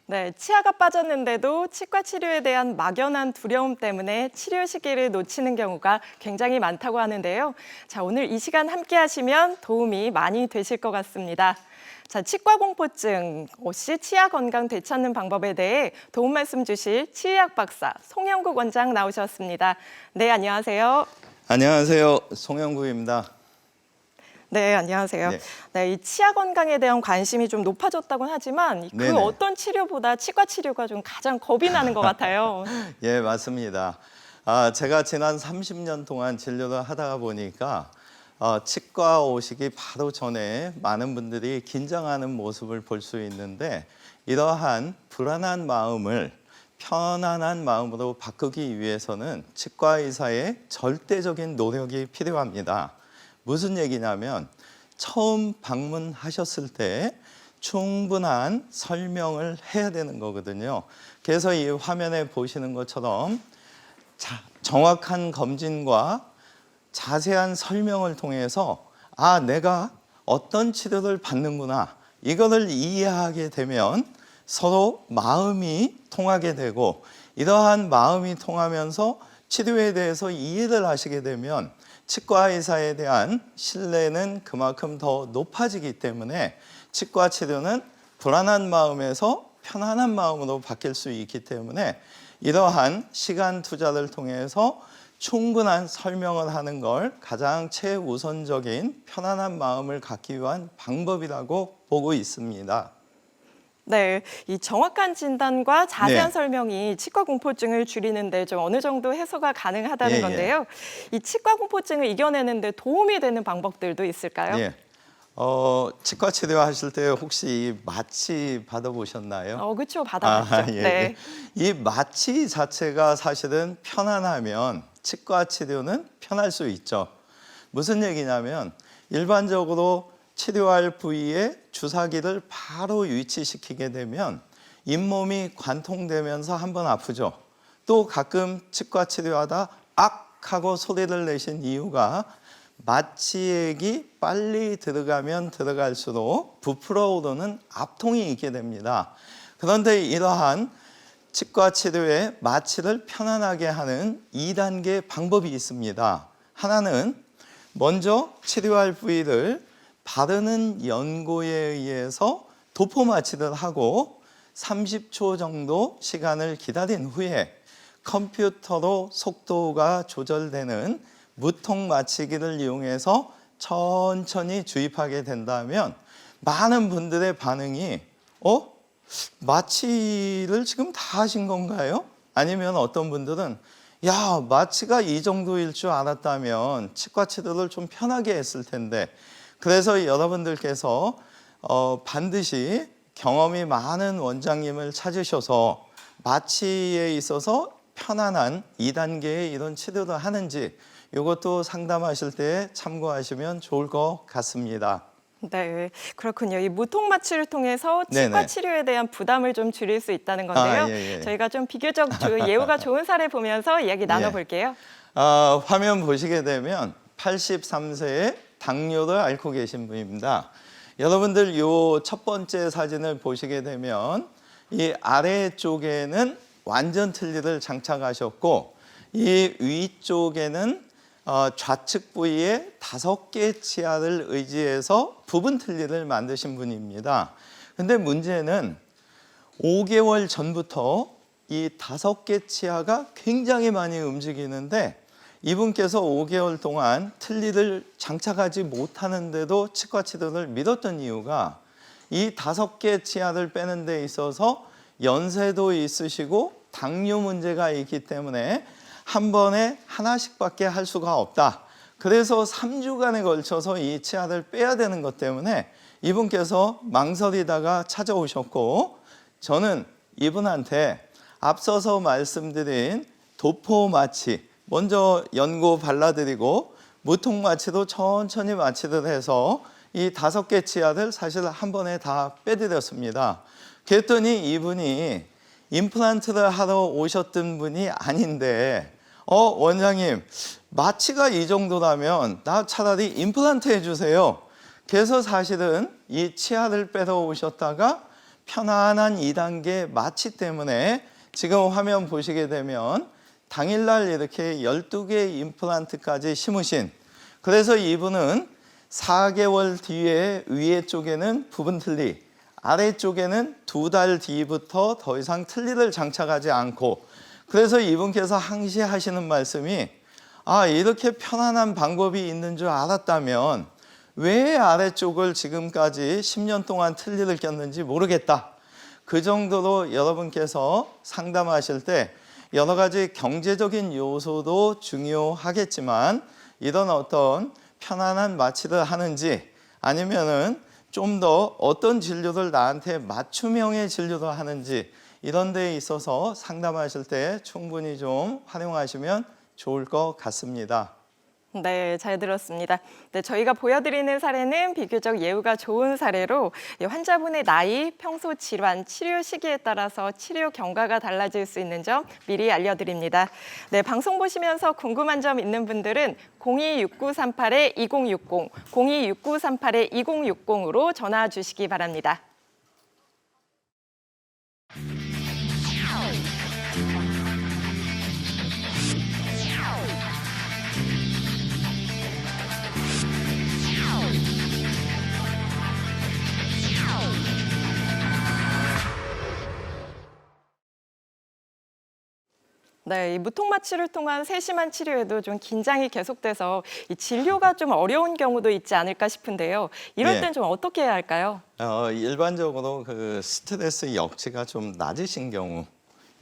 네, 치아가 빠졌는데도 치과 치료에 대한 막연한 두려움 때문에 치료 시기를 놓치는 경우가 굉장히 많다고 하는데요. 자, 오늘 이 시간 함께 하시면 도움이 많이 되실 것 같습니다. 자, 치과 공포증 없이 치아 건강 되찾는 방법에 대해 도움 말씀 주실 치의학 박사 송영국 원장 나오셨습니다. 네, 안녕하세요. 안녕하세요. 송영국입니다. 네, 안녕하세요. 네. 네, 이 치아 건강에 대한 관심이 좀 높아졌다고는 하지만 그 네네. 어떤 치료보다 치과 치료가 좀 가장 겁이 나는 것 같아요. 예, 맞습니다. 제가 지난 30년 동안 진료를 하다 보니까 치과 오시기 바로 전에 많은 분들이 긴장하는 모습을 볼 수 있는데 이러한 불안한 마음을 편안한 마음으로 바꾸기 위해서는 치과 의사의 절대적인 노력이 필요합니다. 무슨 얘기냐면 처음 방문하셨을 때 충분한 설명을 해야 되는 거거든요. 그래서 이 화면에 보시는 것처럼 정확한 검진과 자세한 설명을 통해서 내가 어떤 치료를 받는구나 이거를 이해하게 되면 서로 마음이 통하게 되고 이러한 마음이 통하면서 치료에 대해서 이해를 하시게 되면 치과 의사에 대한 신뢰는 그만큼 더 높아지기 때문에 치과 치료는 불안한 마음에서 편안한 마음으로 바뀔 수 있기 때문에 이러한 시간 투자를 통해서 충분한 설명을 하는 걸 가장 최우선적인 편안한 마음을 갖기 위한 방법이라고 보고 있습니다. 네, 이 정확한 진단과 자세한 네. 설명이 치과 공포증을 줄이는데 좀 어느 정도 해소가 가능하다는 예. 건데요. 이 치과 공포증을 이겨내는데 도움이 되는 방법들도 있을까요? 예. 치과 치료하실 때 혹시 마취 받아보셨나요? 그렇죠. 받아봤죠. 예. 네. 이 마취 자체가 사실은 편안하면 치과 치료는 편할 수 있죠. 무슨 얘기냐면 일반적으로 치료할 부위에 주사기를 바로 위치시키게 되면 잇몸이 관통되면서 한번 아프죠. 또 가끔 치과 치료하다 악 하고 소리를 내신 이유가 마취액이 빨리 들어가면 들어갈수록 부풀어 오르는 압통이 있게 됩니다. 그런데 이러한 치과 치료에 마취를 편안하게 하는 2단계 방법이 있습니다. 하나는 먼저 치료할 부위를 바르는 연고에 의해서 도포 마취를 하고 30초 정도 시간을 기다린 후에 컴퓨터로 속도가 조절되는 무통 마취기를 이용해서 천천히 주입하게 된다면 많은 분들의 반응이 마취를 지금 다 하신 건가요? 아니면 어떤 분들은 마취가 이 정도일 줄 알았다면 치과 치료를 좀 편하게 했을 텐데 그래서 여러분들께서 반드시 경험이 많은 원장님을 찾으셔서 마취에 있어서 편안한 2단계의 이런 치료를 하는지 이것도 상담하실 때 참고하시면 좋을 것 같습니다. 네, 그렇군요. 이 무통 마취를 통해서 치과 네네. 치료에 대한 부담을 좀 줄일 수 있다는 건데요. 예. 저희가 좀 비교적 예후가 좋은 사례 보면서 이야기 나눠볼게요. 화면 보시게 되면 83세의 당뇨를 앓고 계신 분입니다. 여러분들 요 첫 번째 사진을 보시게 되면 이 아래쪽에는 완전 틀니를 장착하셨고 이 위쪽에는 좌측 부위에 5개 치아를 의지해서 부분 틀니를 만드신 분입니다. 근데 문제는 5개월 전부터 이 5개 치아가 굉장히 많이 움직이는데 이분께서 5개월 동안 틀니를 장착하지 못하는데도 치과 치료를 미뤘던 이유가 이 5개 치아를 빼는 데 있어서 연세도 있으시고 당뇨 문제가 있기 때문에 한 번에 하나씩밖에 할 수가 없다. 그래서 3주간에 걸쳐서 이 치아를 빼야 되는 것 때문에 이분께서 망설이다가 찾아오셨고 저는 이분한테 앞서서 말씀드린 도포 마취 먼저 연고 발라드리고 무통 마취도 천천히 마취를 해서 이 5개 치아를 사실 한 번에 다 빼드렸습니다. 그랬더니 이분이 임플란트를 하러 오셨던 분이 아닌데 원장님 마취가 이 정도라면 나 차라리 임플란트 해주세요. 그래서 사실은 이 치아를 빼러 오셨다가 편안한 2단계 마취 때문에 지금 화면 보시게 되면 당일날 이렇게 12개의 임플란트까지 심으신, 그래서 이분은 4개월 뒤에 위에 쪽에는 부분 틀니, 아래쪽에는 2달 뒤부터 더 이상 틀니를 장착하지 않고, 그래서 이분께서 항시 하시는 말씀이 이렇게 편안한 방법이 있는 줄 알았다면 왜 아래쪽을 지금까지 10년 동안 틀니를 꼈는지 모르겠다. 그 정도로 여러분께서 상담하실 때 여러 가지 경제적인 요소도 중요하겠지만 이런 어떤 편안한 마취를 하는지 아니면은 좀 더 어떤 진료를 나한테 맞춤형의 진료를 하는지 이런 데에 있어서 상담하실 때 충분히 좀 활용하시면 좋을 것 같습니다. 네, 잘 들었습니다. 네, 저희가 보여드리는 사례는 비교적 예후가 좋은 사례로 환자분의 나이, 평소 질환, 치료 시기에 따라서 치료 경과가 달라질 수 있는 점 미리 알려드립니다. 네, 방송 보시면서 궁금한 점 있는 분들은 026938-2060, 026938-2060으로 전화 주시기 바랍니다. 네, 이 무통마취를 통한 세심한 치료에도 좀 긴장이 계속돼서 이 진료가 좀 어려운 경우도 있지 않을까 싶은데요. 이럴 네. 땐 좀 어떻게 해야 할까요? 일반적으로 그 스트레스 역치가 좀 낮으신 경우,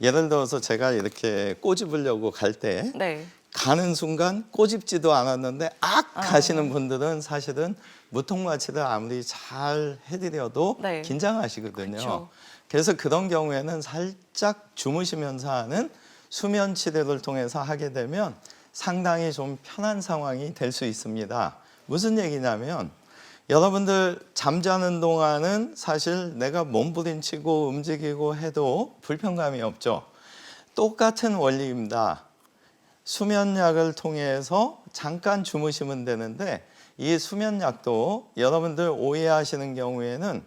예를 들어서 제가 이렇게 꼬집으려고 갈 때 네. 가는 순간 꼬집지도 않았는데 가시는 분들은 사실은 무통마취를 아무리 잘 해드려도 네. 긴장하시거든요. 그쵸. 그래서 그런 경우에는 살짝 주무시면서 하는 수면 치료를 통해서 하게 되면 상당히 좀 편한 상황이 될 수 있습니다. 무슨 얘기냐면 여러분들 잠자는 동안은 사실 내가 몸부림치고 움직이고 해도 불편감이 없죠. 똑같은 원리입니다. 수면약을 통해서 잠깐 주무시면 되는데 이 수면약도 여러분들 오해하시는 경우에는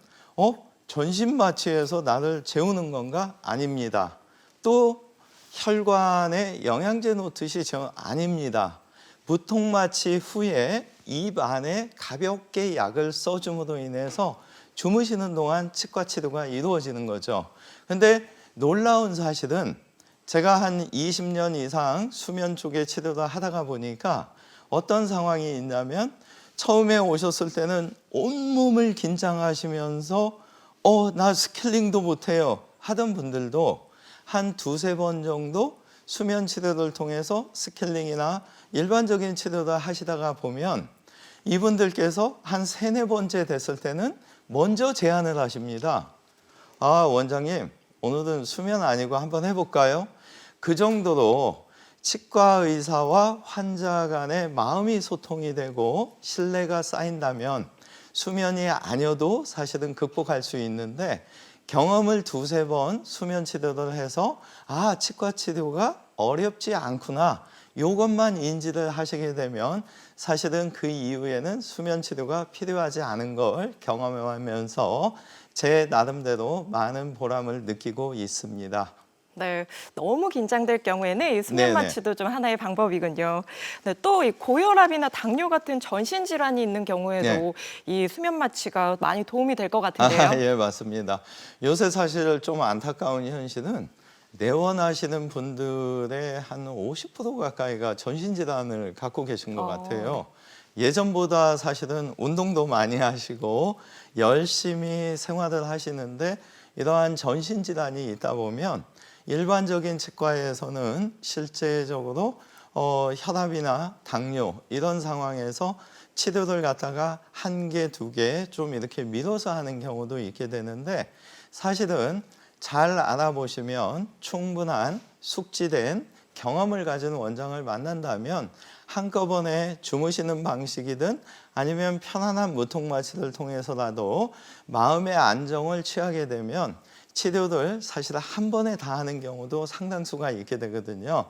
전신 마취해서 나를 재우는 건가? 아닙니다. 또 혈관에 영양제 놓듯이 아닙니다. 무통마취 후에 입 안에 가볍게 약을 써줌으로 인해서 주무시는 동안 치과 치료가 이루어지는 거죠. 근데 놀라운 사실은 제가 한 20년 이상 수면 쪽의 치료를 하다가 보니까 어떤 상황이 있냐면 처음에 오셨을 때는 온몸을 긴장하시면서 나 스케일링도 못해요 하던 분들도 한 2-3번 정도 수면 치료를 통해서 스케일링이나 일반적인 치료를 하시다가 보면 이분들께서 한 3-4번째 됐을 때는 먼저 제안을 하십니다. 원장님 오늘은 수면 아니고 한번 해볼까요? 그 정도로 치과 의사와 환자 간의 마음이 소통이 되고 신뢰가 쌓인다면 수면이 아니어도 사실은 극복할 수 있는데 경험을 2-3번 수면 치료를 해서 치과 치료가 어렵지 않구나 이것만 인지를 하시게 되면 사실은 그 이후에는 수면 치료가 필요하지 않은 걸 경험하면서 제 나름대로 많은 보람을 느끼고 있습니다. 네, 너무 긴장될 경우에는 이 수면 네네. 마취도 좀 하나의 방법이군요. 네, 또 이 고혈압이나 당뇨 같은 전신 질환이 있는 경우에도 이 수면 마취가 많이 도움이 될 것 같은데요. 예, 맞습니다. 요새 사실 좀 안타까운 현실은 내원하시는 분들의 한 50% 가까이가 전신질환을 갖고 계신 것 같아요. 예전보다 사실은 운동도 많이 하시고 열심히 생활을 하시는데 이러한 전신질환이 있다 보면 일반적인 치과에서는 실제적으로 혈압이나 당뇨 이런 상황에서 치료를 갖다가 1개, 2개 좀 이렇게 미뤄서 하는 경우도 있게 되는데 사실은 잘 알아보시면 충분한 숙지된 경험을 가진 원장을 만난다면 한꺼번에 주무시는 방식이든 아니면 편안한 무통마취를 통해서라도 마음의 안정을 취하게 되면 치료를 사실 한 번에 다 하는 경우도 상당수가 있게 되거든요.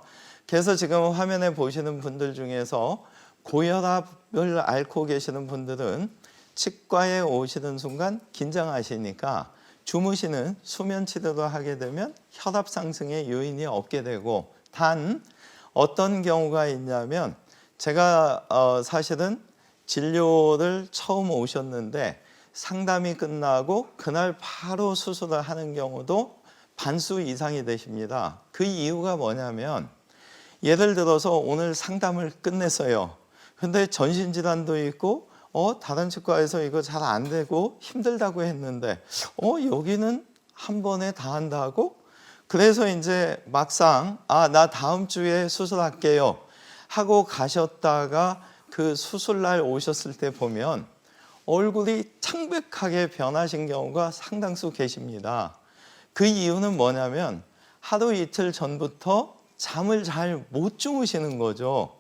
그래서 지금 화면에 보시는 분들 중에서 고혈압을 앓고 계시는 분들은 치과에 오시는 순간 긴장하시니까 주무시는 수면 치료를 하게 되면 혈압 상승의 요인이 없게 되고, 단 어떤 경우가 있냐면 제가 사실은 진료를 처음 오셨는데 상담이 끝나고 그날 바로 수술을 하는 경우도 반수 이상이 되십니다. 그 이유가 뭐냐면, 예를 들어서 오늘 상담을 끝냈어요. 근데 전신질환도 있고 다른 치과에서 이거 잘 안 되고 힘들다고 했는데 여기는 한 번에 다 한다고? 그래서 이제 막상 나 다음 주에 수술할게요 하고 가셨다가 그 수술날 오셨을 때 보면 얼굴이 창백하게 변하신 경우가 상당수 계십니다. 그 이유는 뭐냐면 하루 이틀 전부터 잠을 잘 못 주무시는 거죠.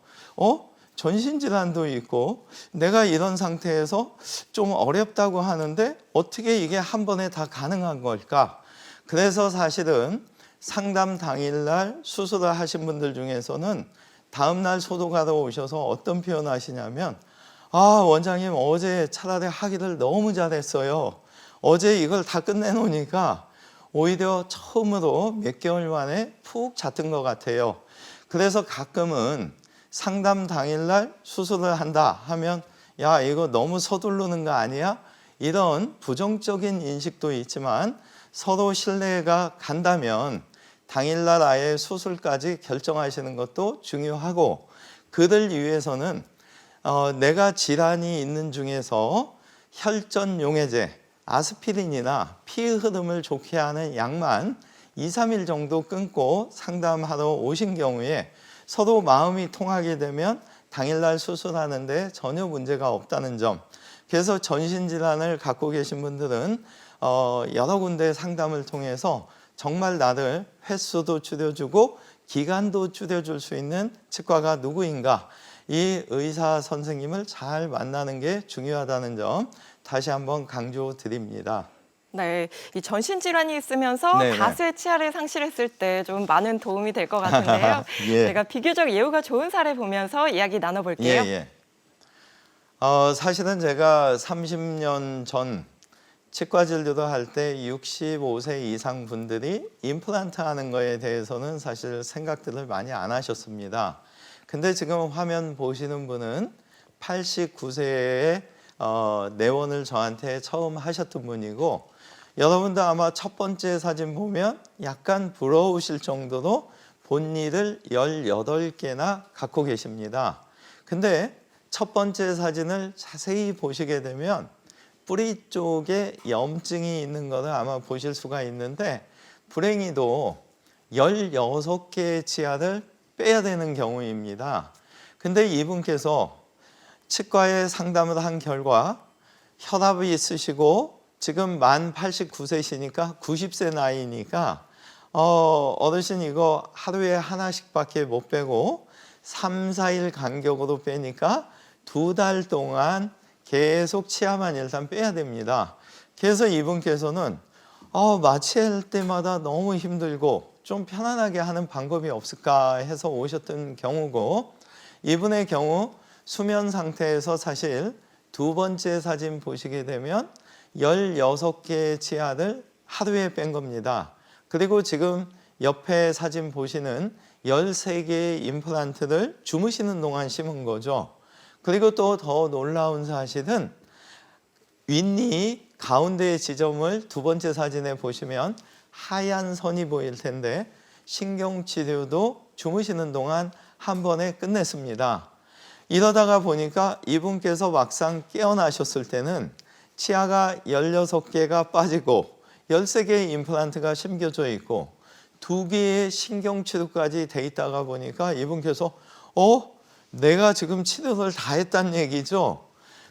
전신질환도 있고 내가 이런 상태에서 좀 어렵다고 하는데 어떻게 이게 한 번에 다 가능한 걸까? 그래서 사실은 상담 당일날 수술을 하신 분들 중에서는 다음날 소독하러 오셔서 어떤 표현 하시냐면, 원장님 어제 차라리 하기를 너무 잘했어요. 어제 이걸 다 끝내놓으니까 오히려 처음으로 몇 개월 만에 푹 잤던 것 같아요. 그래서 가끔은 상담 당일날 수술을 한다 하면 야 이거 너무 서두르는 거 아니야? 이런 부정적인 인식도 있지만 서로 신뢰가 간다면 당일날 아예 수술까지 결정하시는 것도 중요하고, 그들 위해서는 내가 질환이 있는 중에서 혈전용해제, 아스피린이나 피 흐름을 좋게 하는 약만 2, 3일 정도 끊고 상담하러 오신 경우에 서로 마음이 통하게 되면 당일날 수술하는데 전혀 문제가 없다는 점. 그래서 전신질환을 갖고 계신 분들은 여러 군데 상담을 통해서 정말 나를 횟수도 줄여주고 기간도 줄여줄 수 있는 치과가 누구인가, 이 의사 선생님을 잘 만나는 게 중요하다는 점 다시 한번 강조드립니다. 네, 이 전신 질환이 있으면서 네네. 다수의 치아를 상실했을 때 좀 많은 도움이 될 것 같은데요. 예. 제가 비교적 예후가 좋은 사례 보면서 이야기 나눠볼게요. 예. 사실은 제가 30년 전 치과 진료도 할 때 65세 이상 분들이 임플란트 하는 거에 대해서는 사실 생각들을 많이 안 하셨습니다. 근데 지금 화면 보시는 분은 89세에 내원을 저한테 처음 하셨던 분이고, 여러분도 아마 첫 번째 사진 보면 약간 부러우실 정도로 본니를 18개나 갖고 계십니다. 근데 첫 번째 사진을 자세히 보시게 되면 뿌리 쪽에 염증이 있는 것을 아마 보실 수가 있는데, 불행히도 16개의 치아를 빼야 되는 경우입니다. 근데 이분께서 치과에 상담을 한 결과 혈압이 있으시고 지금 만 89세시니까 90세 나이니까 어르신 이거 하루에 하나씩밖에 못 빼고 3, 4일 간격으로 빼니까 2달 동안 계속 치아만 일단 빼야 됩니다. 그래서 이분께서는 마취할 때마다 너무 힘들고 좀 편안하게 하는 방법이 없을까 해서 오셨던 경우고, 이분의 경우 수면 상태에서 사실 두 번째 사진 보시게 되면 16개의 치아를 하루에 뺀 겁니다. 그리고 지금 옆에 사진 보시는 13개의 임플란트를 주무시는 동안 심은 거죠. 그리고 또 더 놀라운 사실은 윗니 가운데의 지점을 두 번째 사진에 보시면 하얀 선이 보일 텐데 신경치료도 주무시는 동안 한 번에 끝냈습니다. 이러다가 보니까 이분께서 막상 깨어나셨을 때는 치아가 16개가 빠지고 13개의 임플란트가 심겨져 있고 2개의 신경치료까지 돼 있다가 보니까 이분께서 내가 지금 치료를 다 했다는 얘기죠.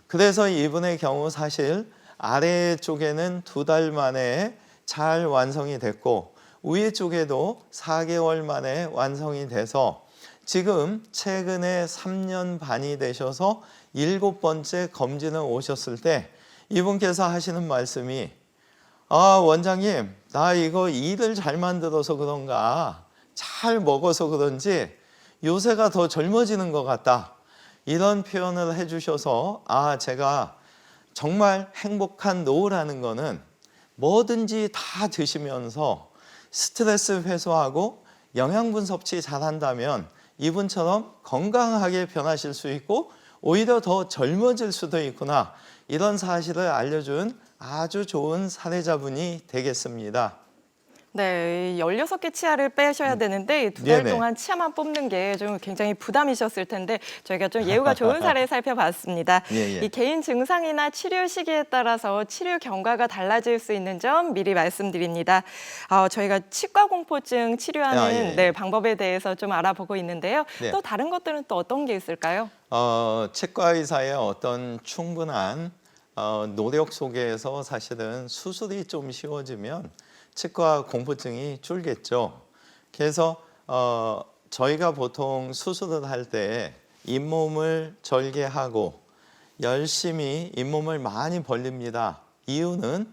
그래서 이분의 경우 사실 아래쪽에는 2달 만에 잘 완성이 됐고 위에 쪽에도 4개월 만에 완성이 돼서 지금 최근에 3년 반이 되셔서 7번째 검진을 오셨을 때 이분께서 하시는 말씀이 원장님 나 이거 이를 잘 만들어서 그런가 잘 먹어서 그런지 요새가 더 젊어지는 것 같다, 이런 표현을 해주셔서 제가 정말 행복한 노후라는 거는 뭐든지 다 드시면서 스트레스 해소하고 영양분 섭취 잘한다면 이분처럼 건강하게 변하실 수 있고 오히려 더 젊어질 수도 있구나, 이런 사실을 알려준 아주 좋은 사례자분이 되겠습니다. 네, 16개 치아를 빼셔야 되는데 2달 네네. 동안 치아만 뽑는 게 좀 굉장히 부담이셨을 텐데 저희가 좀 예후가 좋은 사례 살펴봤습니다. 예, 예. 이 개인 증상이나 치료 시기에 따라서 치료 경과가 달라질 수 있는 점 미리 말씀드립니다. 저희가 치과 공포증 치료하는 예. 네, 방법에 대해서 좀 알아보고 있는데요. 네. 또 다른 것들은 또 어떤 게 있을까요? 치과 의사의 어떤 충분한 노력 속에서 사실은 수술이 좀 쉬워지면 치과 공포증이 줄겠죠. 그래서 저희가 보통 수술을 할 때 잇몸을 절개하고 열심히 잇몸을 많이 벌립니다. 이유는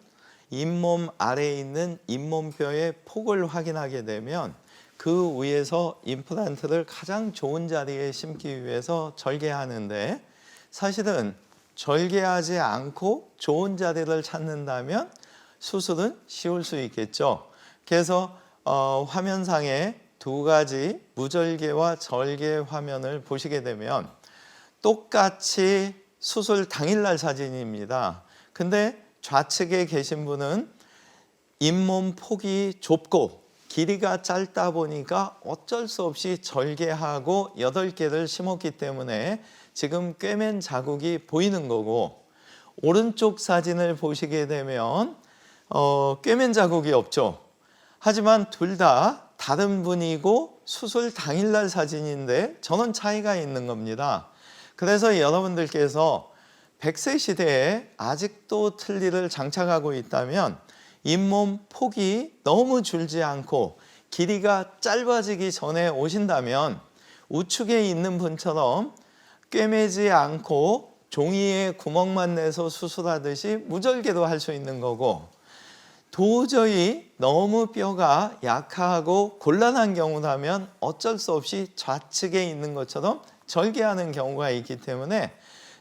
잇몸 아래에 있는 잇몸뼈의 폭을 확인하게 되면 그 위에서 임플란트를 가장 좋은 자리에 심기 위해서 절개하는데, 사실은 절개하지 않고 좋은 자리를 찾는다면 수술은 쉬울 수 있겠죠. 그래서 화면상에 두 가지 무절개와 절개 화면을 보시게 되면 똑같이 수술 당일날 사진입니다. 근데 좌측에 계신 분은 잇몸 폭이 좁고 길이가 짧다 보니까 어쩔 수 없이 절개하고 8개를 심었기 때문에 지금 꿰맨 자국이 보이는 거고, 오른쪽 사진을 보시게 되면 꿰맨 자국이 없죠. 하지만 둘 다 다른 분이고 수술 당일날 사진인데 저는 차이가 있는 겁니다. 그래서 여러분들께서 100세 시대에 아직도 틀니를 장착하고 있다면 잇몸 폭이 너무 줄지 않고 길이가 짧아지기 전에 오신다면 우측에 있는 분처럼 꿰매지 않고 종이에 구멍만 내서 수술하듯이 무절개도 할 수 있는 거고, 도저히 너무 뼈가 약하고 곤란한 경우라면 어쩔 수 없이 좌측에 있는 것처럼 절개하는 경우가 있기 때문에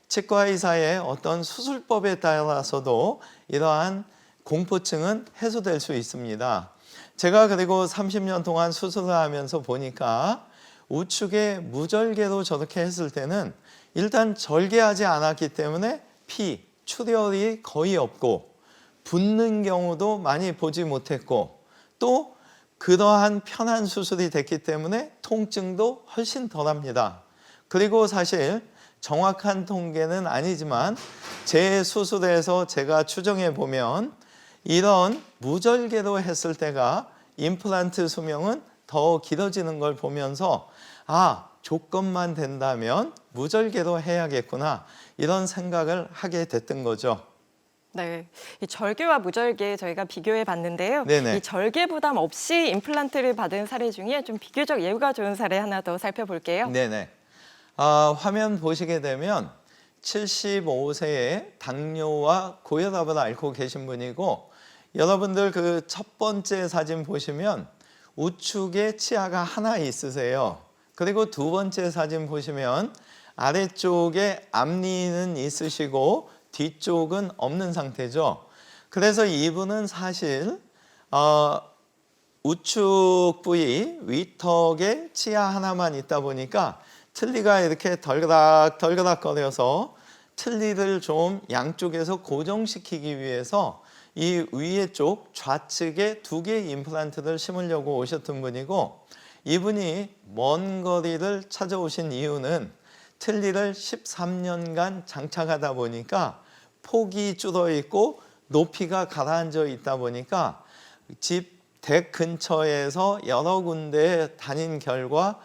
치과 의사의 어떤 수술법에 따라서도 이러한 공포증은 해소될 수 있습니다. 제가 그리고 30년 동안 수술을 하면서 보니까 우측에 무절개로 저렇게 했을 때는 일단 절개하지 않았기 때문에 피, 출혈이 거의 없고 붓는 경우도 많이 보지 못했고, 또 그러한 편한 수술이 됐기 때문에 통증도 훨씬 덜합니다. 그리고 사실 정확한 통계는 아니지만 제 수술에서 제가 추정해 보면 이런 무절개로 했을 때가 임플란트 수명은 더 길어지는 걸 보면서 조건만 된다면 무절개로 해야겠구나, 이런 생각을 하게 됐던 거죠. 네, 이 절개와 무절개 저희가 비교해 봤는데요. 네네. 이 절개 부담 없이 임플란트를 받은 사례 중에 좀 비교적 예후가 좋은 사례 하나 더 살펴볼게요. 네네. 화면 보시게 되면 75세에 당뇨와 고혈압을 앓고 계신 분이고, 여러분들 그 첫 번째 사진 보시면 우측에 치아가 하나 있으세요. 그리고 두 번째 사진 보시면 아래쪽에 앞니는 있으시고 뒤쪽은 없는 상태죠. 그래서 이분은 사실 우측 부위 위턱에 치아 하나만 있다 보니까 틀니가 이렇게 덜그락 거려서 틀니를 좀 양쪽에서 고정시키기 위해서 이 위에 쪽 좌측에 2개의 임플란트를 심으려고 오셨던 분이고, 이분이 먼 거리를 찾아오신 이유는 틀니를 13년간 장착하다 보니까 폭이 줄어 있고 높이가 가라앉아 있다 보니까 집 댁 근처에서 여러 군데 다닌 결과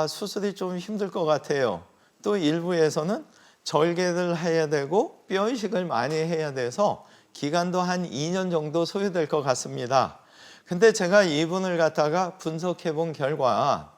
수술이 좀 힘들 것 같아요. 또 일부에서는 절개를 해야 되고 뼈 이식을 많이 해야 돼서 기간도 한 2년 정도 소요될 것 같습니다. 근데 제가 이분을 갖다가 분석해 본 결과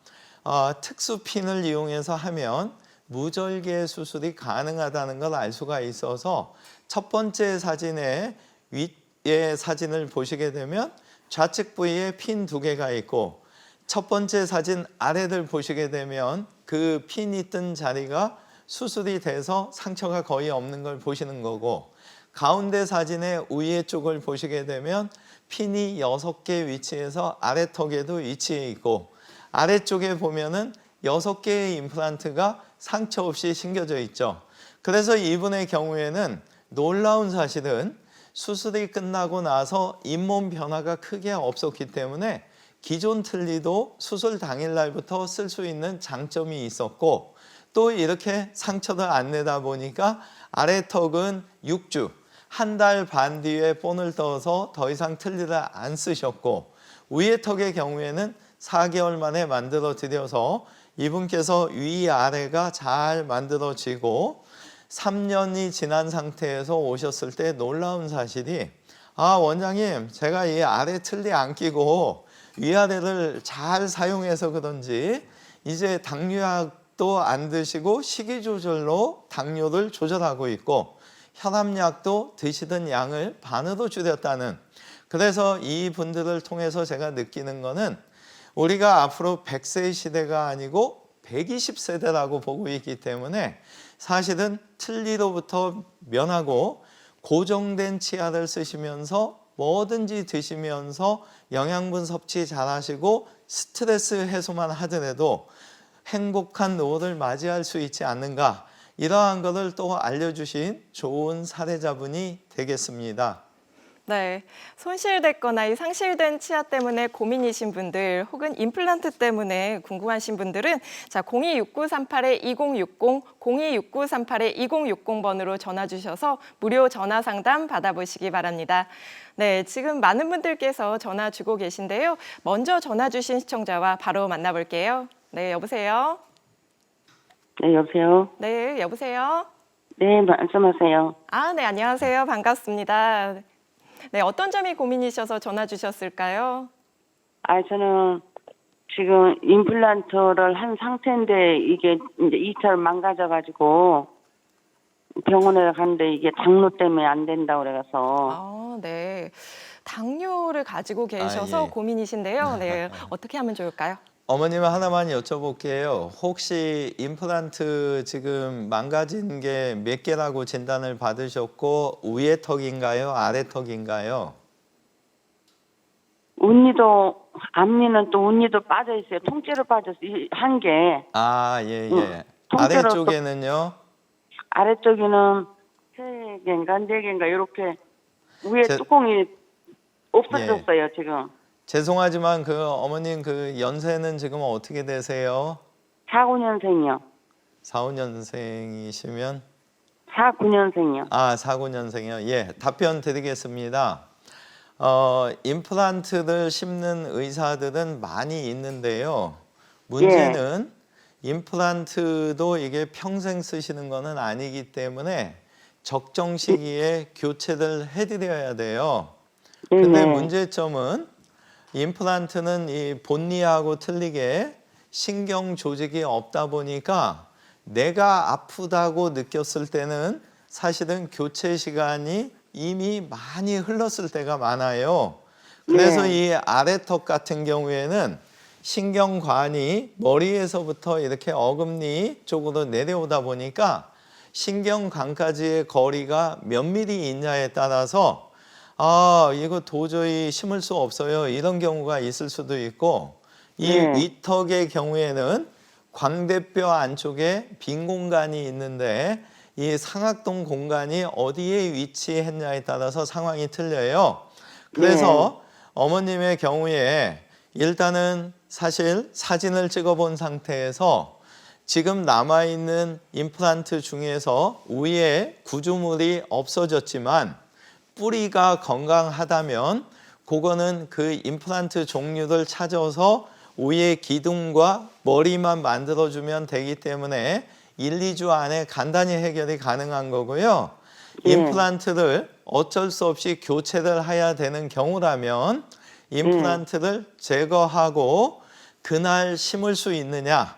특수핀을 이용해서 하면 무절개 수술이 가능하다는 걸 알 수가 있어서 첫 번째 사진의 위의 사진을 보시게 되면 좌측 부위에 핀 2개가 있고, 첫 번째 사진 아래를 보시게 되면 그 핀이 뜬 자리가 수술이 돼서 상처가 거의 없는 걸 보시는 거고, 가운데 사진의 위에 쪽을 보시게 되면 핀이 6개 위치해서 아래턱에도 위치해 있고 아래쪽에 보면은 6개의 임플란트가 상처 없이 심겨져 있죠. 그래서 이분의 경우에는 놀라운 사실은 수술이 끝나고 나서 잇몸 변화가 크게 없었기 때문에 기존 틀니도 수술 당일날부터 쓸 수 있는 장점이 있었고 또 이렇게 상처도 안 내다 보니까 아래턱은 6주, 한 달 반 뒤에 본을 떠서 더 이상 틀니를 안 쓰셨고 위에 턱의 경우에는 4개월 만에 만들어 드려서 이분께서 위아래가 잘 만들어지고 3년이 지난 상태에서 오셨을 때 놀라운 사실이 원장님 제가 이 아래 틀니 안 끼고 위아래를 잘 사용해서 그런지 이제 당뇨약도 안 드시고 식이 조절로 당뇨를 조절하고 있고 혈압약도 드시던 양을 반으로 줄였다는 그래서 이 분들을 통해서 제가 느끼는 거는 우리가 앞으로 100세 시대가 아니고 120세대라고 보고 있기 때문에 사실은 틀니로부터 면하고 고정된 치아를 쓰시면서 뭐든지 드시면서 영양분 섭취 잘 하시고 스트레스 해소만 하더라도 행복한 노후를 맞이할 수 있지 않는가 이러한 것을 또 알려주신 좋은 사례자분이 되겠습니다. 네, 손실됐거나 상실된 치아 때문에 고민이신 분들 혹은 임플란트 때문에 궁금하신 분들은 자 026938-2060, 026938-2060번으로 전화 주셔서 무료 전화 상담 받아보시기 바랍니다. 네, 지금 많은 분들께서 전화 주고 계신데요. 먼저 전화 주신 시청자와 바로 만나볼게요. 네, 여보세요? 네, 여보세요? 네, 여보세요? 네, 말씀하세요. 네, 안녕하세요. 반갑습니다. 네, 어떤 점이 고민이셔서 전화 주셨을까요? 저는 지금 임플란트를 한 상태인데 이게 이제 2차로 망가져가지고 병원에 갔는데 이게 당뇨 때문에 안 된다고 그래서. 네. 당뇨를 가지고 계셔서 예. 고민이신데요. 네, 어떻게 하면 좋을까요? 어머님 하나만 여쭤볼게요. 혹시 임플란트 지금 망가진 게 몇 개라고 진단을 받으셨고 위에 턱인가요? 아래 턱인가요? 운니도 앞니는 또 운니도 빠져 있어요. 통째로 빠져서 한 개. 예. 통째로 아래쪽에는요? 아래쪽에는 3개인가 4개인가 이렇게 위에 뚜껑이 없어졌어요 지금. 죄송하지만 그 어머님 그 연세는 지금 어떻게 되세요? 49년생이요. 45년생이시면 49년생이요. 49년생이요. 예, 답변 드리겠습니다. 임플란트를 심는 의사들은 많이 있는데요. 문제는 임플란트도 이게 평생 쓰시는 거는 아니기 때문에 적정 시기에 교체를 해드려야 돼요. 근데 문제점은 임플란트는 이 본니하고 틀리게 신경 조직이 없다 보니까 내가 아프다고 느꼈을 때는 사실은 교체 시간이 이미 많이 흘렀을 때가 많아요. 그래서 이 아래턱 같은 경우에는 신경관이 머리에서부터 이렇게 어금니 쪽으로 내려오다 보니까 신경관까지의 거리가 몇 미리 있냐에 따라서 이거 도저히 심을 수 없어요. 이런 경우가 있을 수도 있고 이 위턱의 경우에는 광대뼈 안쪽에 빈 공간이 있는데 이 상악동 공간이 어디에 위치했냐에 따라서 상황이 틀려요. 그래서 어머님의 경우에 일단은 사실 사진을 찍어본 상태에서 지금 남아있는 임플란트 중에서 위에 구조물이 없어졌지만 뿌리가 건강하다면 그거는 그 임플란트 종류를 찾아서 위에 기둥과 머리만 만들어주면 되기 때문에 1, 2주 안에 간단히 해결이 가능한 거고요. 임플란트를 어쩔 수 없이 교체를 해야 되는 경우라면 임플란트를 제거하고 그날 심을 수 있느냐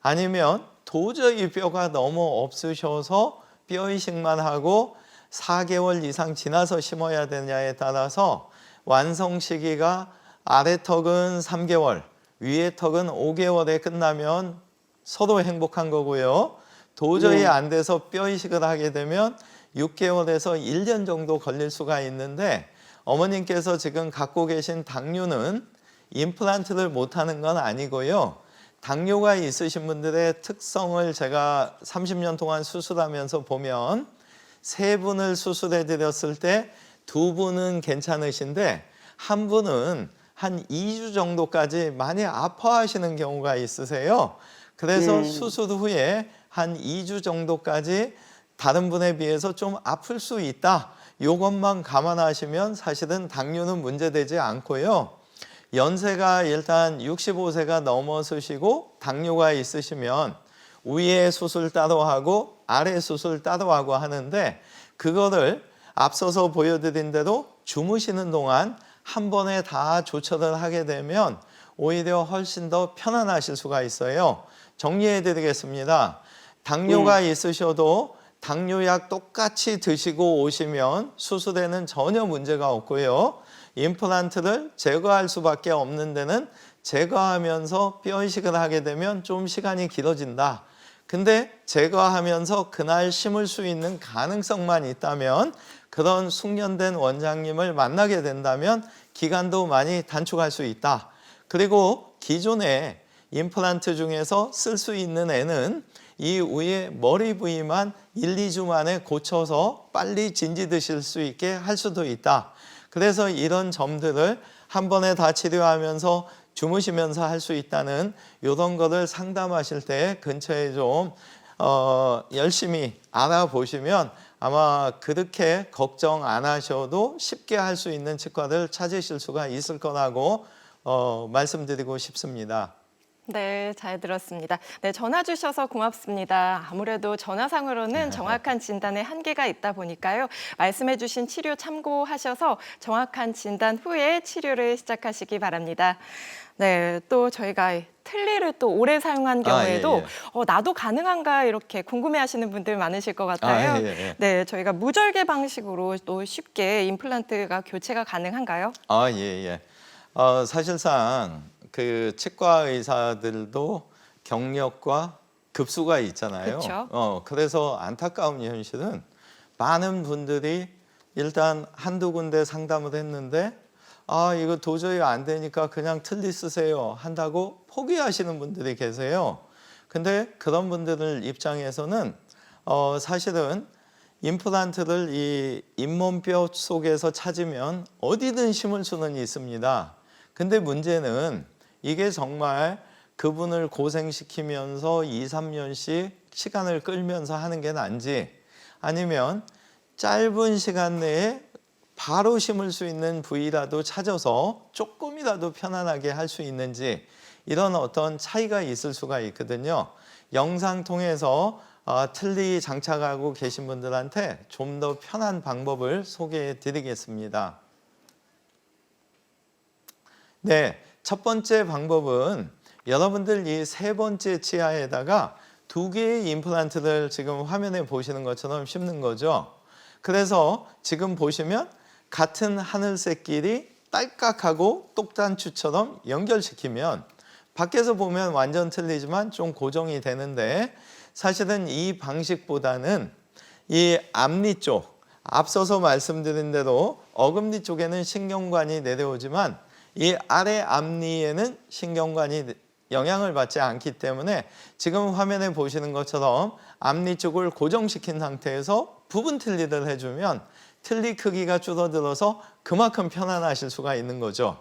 아니면 도저히 뼈가 너무 없으셔서 뼈 이식만 하고 4개월 이상 지나서 심어야 되냐에 따라서 완성 시기가 아래턱은 3개월, 위에 턱은 5개월에 끝나면 서로 행복한 거고요. 도저히 안 돼서 뼈 이식을 하게 되면 6개월에서 1년 정도 걸릴 수가 있는데 어머님께서 지금 갖고 계신 당뇨는 임플란트를 못하는 건 아니고요. 당뇨가 있으신 분들의 특성을 제가 30년 동안 수술하면서 보면 3분을 수술해 드렸을 때 2분은 괜찮으신데 1분은 한 2주 정도까지 많이 아파하시는 경우가 있으세요. 그래서 수술 후에 한 2주 정도까지 다른 분에 비해서 좀 아플 수 있다. 이것만 감안하시면 사실은 당뇨는 문제되지 않고요. 연세가 일단 65세가 넘어서시고 당뇨가 있으시면 위에 수술 따로 하고 아래 수술 따로 하고 하는데 그거를 앞서서 보여드린 대로 주무시는 동안 한 번에 다 조처를 하게 되면 오히려 훨씬 더 편안하실 수가 있어요. 정리해 드리겠습니다. 당뇨가 있으셔도 당뇨약 똑같이 드시고 오시면 수술에는 전혀 문제가 없고요. 임플란트를 제거할 수밖에 없는 데는 제거하면서 뼈 이식을 하게 되면 좀 시간이 길어진다. 근데 제거하면서 그날 심을 수 있는 가능성만 있다면 그런 숙련된 원장님을 만나게 된다면 기간도 많이 단축할 수 있다. 그리고 기존에 임플란트 중에서 쓸 수 있는 애는 이 위에 머리 부위만 1, 2주 만에 고쳐서 빨리 진지 드실 수 있게 할 수도 있다. 그래서 이런 점들을 한 번에 다 치료하면서 주무시면서 할 수 있다는 이런 거를 상담하실 때 근처에 좀 열심히 알아보시면 아마 그렇게 걱정 안 하셔도 쉽게 할 수 있는 치과를 찾으실 수가 있을 거라고 말씀드리고 싶습니다. 네, 잘 들었습니다. 네, 전화 주셔서 고맙습니다. 아무래도 전화상으로는 정확한 진단에 한계가 있다 보니까요. 말씀해 주신 치료 참고하셔서 정확한 진단 후에 치료를 시작하시기 바랍니다. 네, 또 저희가 틀니를 또 오래 사용한 경우에도 나도 가능한가 이렇게 궁금해하시는 분들 많으실 것 같아요. 네, 저희가 무절개 방식으로 또 쉽게 임플란트가 교체가 가능한가요? 사실상 그 치과 의사들도 경력과 급수가 있잖아요. 그렇죠. 그래서 안타까운 현실은 많은 분들이 일단 한두 군데 상담을 했는데 이거 도저히 안 되니까 그냥 틀니 쓰세요 한다고 포기하시는 분들이 계세요. 근데 그런 분들 입장에서는 사실은 임플란트를 이 잇몸뼈 속에서 찾으면 어디든 심을 수는 있습니다. 근데 문제는 이게 정말 그분을 고생시키면서 2, 3년씩 시간을 끌면서 하는 게 난지 아니면 짧은 시간 내에 바로 심을 수 있는 부위라도 찾아서 조금이라도 편안하게 할 수 있는지 이런 어떤 차이가 있을 수가 있거든요. 영상 통해서 틀니 장착하고 계신 분들한테 좀 더 편한 방법을 소개해 드리겠습니다. 네, 첫 번째 방법은 여러분들 이 3번째 치아에다가 2개의 임플란트를 지금 화면에 보시는 것처럼 심는 거죠. 그래서 지금 보시면 같은 하늘색끼리 딸깍하고 똑단추처럼 연결시키면 밖에서 보면 완전 틀리지만 좀 고정이 되는데 사실은 이 방식보다는 이 앞니 쪽, 앞서서 말씀드린 대로 어금니 쪽에는 신경관이 내려오지만 이 아래 앞니에는 신경관이 영향을 받지 않기 때문에 지금 화면에 보시는 것처럼 앞니 쪽을 고정시킨 상태에서 부분 틀니를 해주면 틀니 크기가 줄어들어서 그만큼 편안하실 수가 있는 거죠.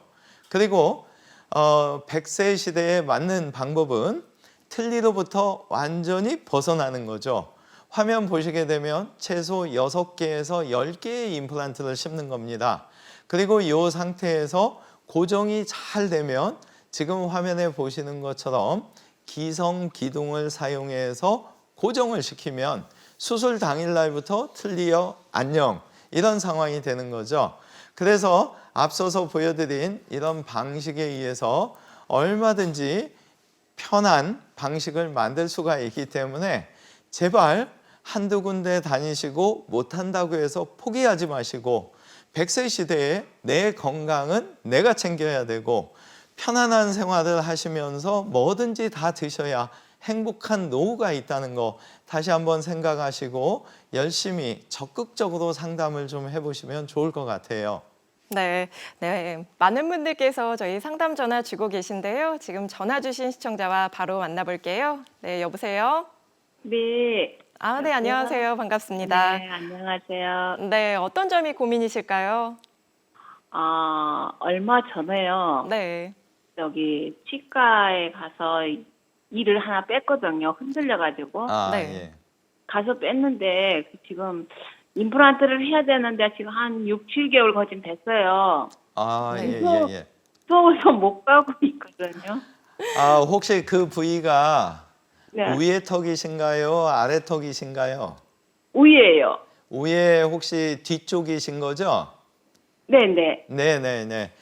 그리고 100세 시대에 맞는 방법은 틀니로부터 완전히 벗어나는 거죠. 화면 보시게 되면 최소 6개에서 10개의 임플란트를 심는 겁니다. 그리고 이 상태에서 고정이 잘 되면 지금 화면에 보시는 것처럼 기성 기둥을 사용해서 고정을 시키면 수술 당일날부터 틀니요 안녕 이런 상황이 되는 거죠. 그래서 앞서서 보여드린 이런 방식에 의해서 얼마든지 편한 방식을 만들 수가 있기 때문에 제발 한두 군데 다니시고 못한다고 해서 포기하지 마시고 100세 시대에 내 건강은 내가 챙겨야 되고 편안한 생활을 하시면서 뭐든지 다 드셔야 행복한 노후가 있다는 거 다시 한번 생각하시고 열심히 적극적으로 상담을 좀 해보시면 좋을 것 같아요. 네, 네. 많은 분들께서 저희 상담 전화 주고 계신데요. 지금 전화 주신 시청자와 바로 만나볼게요. 네, 여보세요? 네. 아, 네, 안녕하세요. 반갑습니다. 네, 안녕하세요. 네, 어떤 점이 고민이실까요? 얼마 전에요. 네, 여기 치과에 가서 이를 하나 뺐거든요. 흔들려가지고. 아, 네. 예. 가서 뺐는데 지금 임플란트를 해야 되는데 지금 한 6, 7개월 거진 됐어요. 아, 네. 예, 예, 예. 무서워서 못 가고 있거든요. 아, 혹시 그 부위가 네. 위에 턱이신가요? 아래 턱이신가요? 위에요. 위에 혹시 뒤쪽이신 거죠? 네네. 네네네.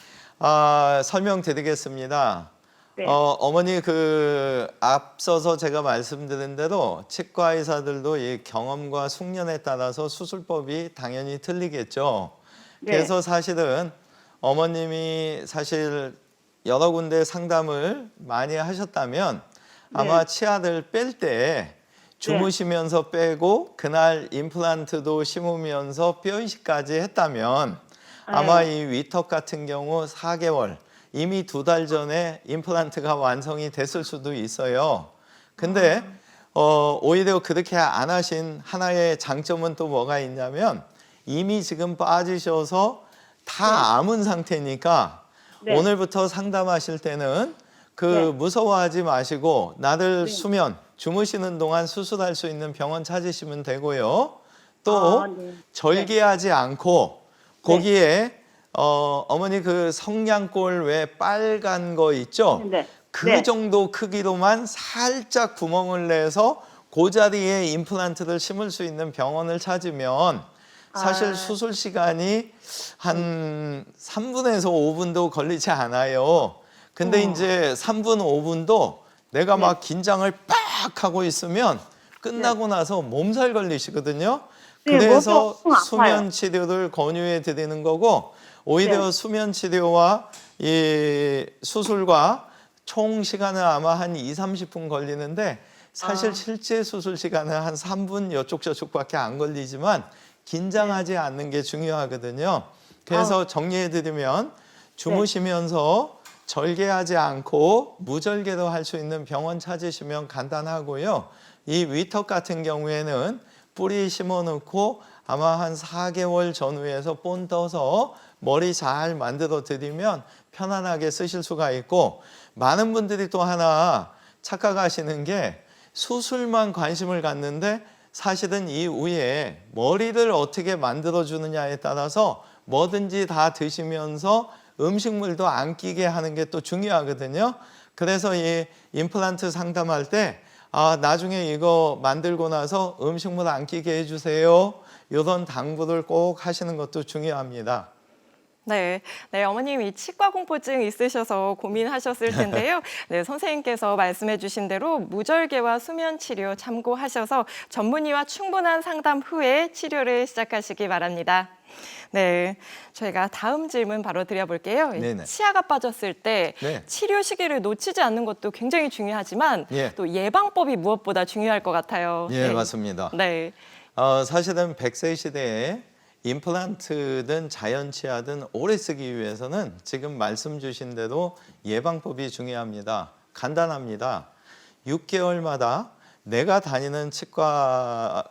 설명드리겠습니다. 네. 어머니 그 앞서서 제가 말씀드린 대로 치과 의사들도 이 경험과 숙련에 따라서 수술법이 당연히 틀리겠죠. 네. 그래서 사실은 어머님이 사실 여러 군데 상담을 많이 하셨다면 아마 네. 치아를 뺄 때 주무시면서 빼고 그날 임플란트도 심으면서 뼈 이식까지 했다면 아마 이 위턱 같은 경우 4개월 이미 2달 전에 임플란트가 완성이 됐을 수도 있어요. 근데 오히려 그렇게 안 하신 하나의 장점은 또 뭐가 있냐면 이미 지금 빠지셔서 다 아문 상태니까 네. 오늘부터 상담하실 때는 그 네. 무서워하지 마시고 나들 네. 수면 주무시는 동안 수술할 수 있는 병원 찾으시면 되고요. 또 네. 절개하지 않고 거기에 어머니 그 성냥골 왜 빨간 거 있죠? 네. 그 네. 정도 크기로만 살짝 구멍을 내서 그 자리에 임플란트를 심을 수 있는 병원을 찾으면 사실 수술 시간이 한 3분에서 5분도 걸리지 않아요. 근데 이제 3분, 5분도 내가 막 긴장을 빡 하고 있으면 끝나고 나서 몸살 걸리시거든요. 네, 그래서 몸이 엄청 아파요. 수면 치료를 권유해 드리는 거고 오히려 네. 수면 치료와 이 수술과 총 시간은 아마 한 2, 30분 걸리는데 사실 실제 수술 시간은 한 3분 이쪽 저쪽밖에 안 걸리지만 긴장하지 않는 게 중요하거든요. 그래서 정리해 드리면 주무시면서 절개하지 않고 무절개로 할 수 있는 병원 찾으시면 간단하고요. 이 위턱 같은 경우에는 뿌리 심어 놓고 아마 한 4개월 전후에서 본 떠서 머리 잘 만들어 드리면 편안하게 쓰실 수가 있고 많은 분들이 또 하나 착각하시는 게 수술만 관심을 갖는데 사실은 이 위에 머리를 어떻게 만들어 주느냐에 따라서 뭐든지 다 드시면서 음식물도 안 끼게 하는 게 또 중요하거든요. 그래서 이 임플란트 상담할 때 나중에 이거 만들고 나서 음식물 안 끼게 해주세요. 이런 당부를 꼭 하시는 것도 중요합니다. 네, 네, 어머님 이 치과 공포증 있으셔서 고민하셨을 텐데요. 네, 선생님께서 말씀해주신 대로 무절개와 수면 치료 참고하셔서 전문의와 충분한 상담 후에 치료를 시작하시기 바랍니다. 네, 저희가 다음 질문 바로 드려볼게요. 네네. 치아가 빠졌을 때 네. 치료 시기를 놓치지 않는 것도 굉장히 중요하지만 예. 또 예방법이 무엇보다 중요할 것 같아요. 예, 네. 맞습니다. 네, 사실은 100세 시대에 임플란트든 자연치아든 오래 쓰기 위해서는 지금 말씀 주신 대로 예방법이 중요합니다. 간단합니다. 6개월마다 내가 다니는 치과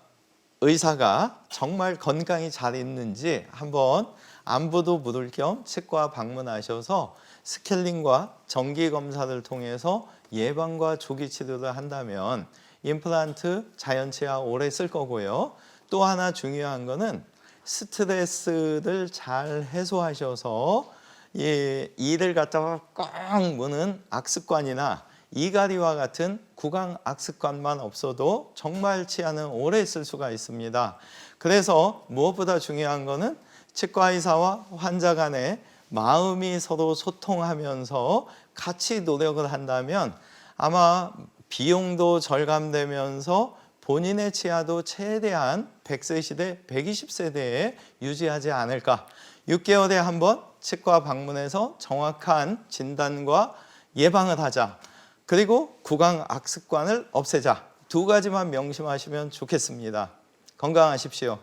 의사가 정말 건강히 잘 있는지 한번 안부도 물을 겸 치과 방문하셔서 스케일링과 정기 검사를 통해서 예방과 조기 치료를 한다면 임플란트 자연치아 오래 쓸 거고요. 또 하나 중요한 거는 스트레스를 잘 해소하셔서 이를 갖다가 꽉 무는 악습관이나 이갈이와 같은 구강 악습관만 없어도 정말 치아는 오래 쓸 수가 있습니다. 그래서 무엇보다 중요한 거는 치과 의사와 환자 간의 마음이 서로 소통하면서 같이 노력을 한다면 아마 비용도 절감되면서 본인의 치아도 최대한 100세 시대, 120세대에 유지하지 않을까. 6개월에 한 번 치과 방문해서 정확한 진단과 예방을 하자. 그리고 구강 악습관을 없애자. 두 가지만 명심하시면 좋겠습니다. 건강하십시오.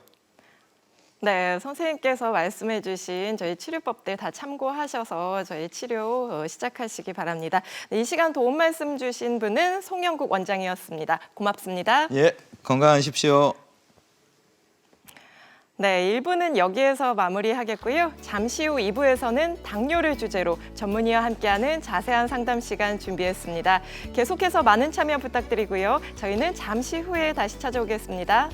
네, 선생님께서 말씀해 주신 저희 치료법들 다 참고하셔서 저희 치료 시작하시기 바랍니다. 네, 이 시간 도움 말씀 주신 분은 송영국 원장이었습니다. 고맙습니다. 예, 건강하십시오. 네, 1부는 여기에서 마무리하겠고요. 잠시 후 2부에서는 당뇨를 주제로 전문의와 함께하는 자세한 상담 시간 준비했습니다. 계속해서 많은 참여 부탁드리고요. 저희는 잠시 후에 다시 찾아오겠습니다.